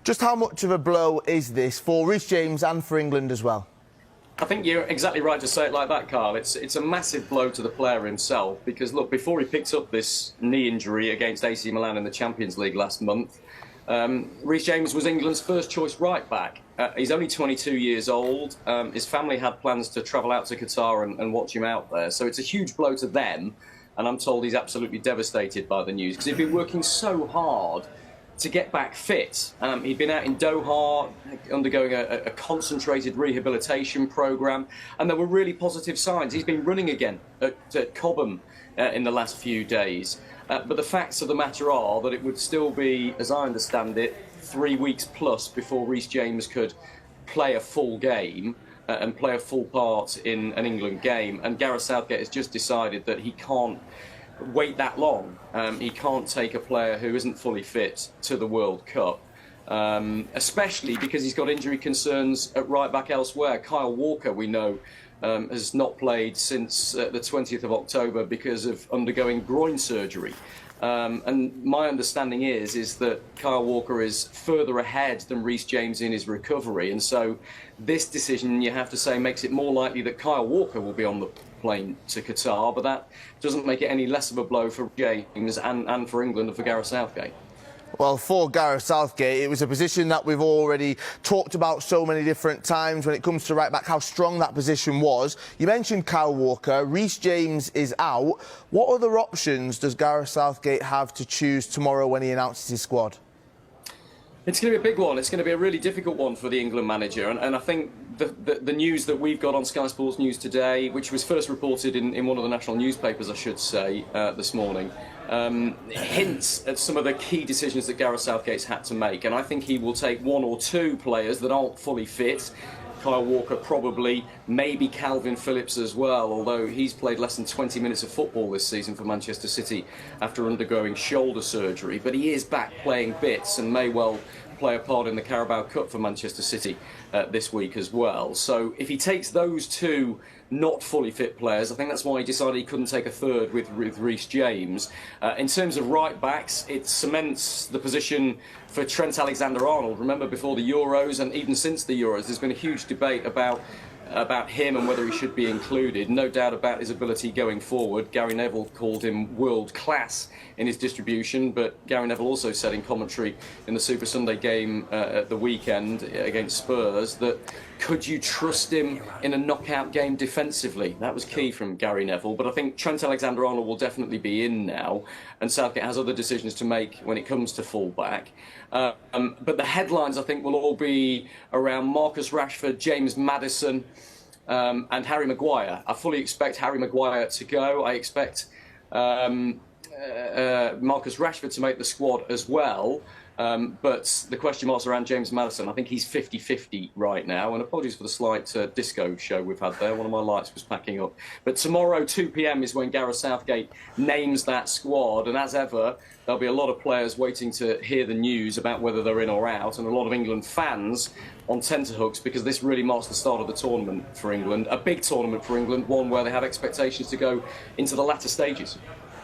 Just how much of a blow is this for Reece James and for England as well? I think you're exactly right to say it like that, Carl. It's a massive blow to the player himself because, look, before he picked up this knee injury against AC Milan in the Champions League last month, Reece James was England's first choice right back. He's only 22 years old. His family had plans to travel out to Qatar and watch him out there. So it's a huge blow to them. And I'm told he's absolutely devastated by the news because he'd been working so hard to get back fit. He'd been out in Doha undergoing a concentrated rehabilitation programme, and there were really positive signs. He's been running again at Cobham in the last few days. But the facts of the matter are that it would still be, as I understand it, 3 weeks plus before Reece James could play a full game and play a full part in an England game. And Gareth Southgate has just decided that he can't wait that long. He can't take a player who isn't fully fit to the World Cup, especially because he's got injury concerns at right back elsewhere. Kyle Walker, we know, has not played since the 20th of October because of undergoing groin surgery. And my understanding is that Kyle Walker is further ahead than Reece James in his recovery. And so this decision, you have to say, makes it more likely that Kyle Walker will be on the plane to Qatar, but that doesn't make it any less of a blow for James and for England and for Gareth Southgate. Well, for Gareth Southgate, it was a position that we've already talked about so many different times when it comes to right back, how strong that position was. You mentioned Kyle Walker. Reece James is out. What other options does Gareth Southgate have to choose tomorrow when he announces his squad? It's going to be a big one. It's going to be a really difficult one for the England manager. And I think the news that we've got on Sky Sports News today, which was first reported in one of the national newspapers, I should say, this morning, hints at some of the key decisions that Gareth Southgate's had to make. And I think he will take one or two players that aren't fully fit. Kyle Walker probably, maybe Calvin Phillips as well, although he's played less than 20 minutes of football this season for Manchester City after undergoing shoulder surgery. But he is back playing bits and may well play a part in the Carabao Cup for Manchester City this week as well. So if he takes those two not fully fit players, I think that's why he decided he couldn't take a third with Reece James. In terms of right backs, it cements the position for Trent Alexander-Arnold. Remember, before the Euros and even since the Euros, there's been a huge debate about him and whether he should be included. No doubt about his ability going forward. Gary Neville called him world class in his distribution, but Gary Neville also said in commentary in the Super Sunday game at the weekend against Spurs that could you trust him in a knockout game defensively? That was key from Gary Neville. But I think Trent Alexander-Arnold will definitely be in now, and Southgate has other decisions to make when it comes to full-back. But the headlines, I think, will all be around Marcus Rashford, James Maddison, and Harry Maguire. I fully expect Harry Maguire to go. I expect Marcus Rashford to make the squad as well. But the question marks around James Maddison, I think he's 50-50 right now. And apologies for the slight disco show we've had there. One of my lights was packing up. But tomorrow, 2 p.m. is when Gareth Southgate names that squad. And as ever, there'll be a lot of players waiting to hear the news about whether they're in or out. And a lot of England fans on tenterhooks because this really marks the start of the tournament for England. A big tournament for England, one where they have expectations to go into the latter stages.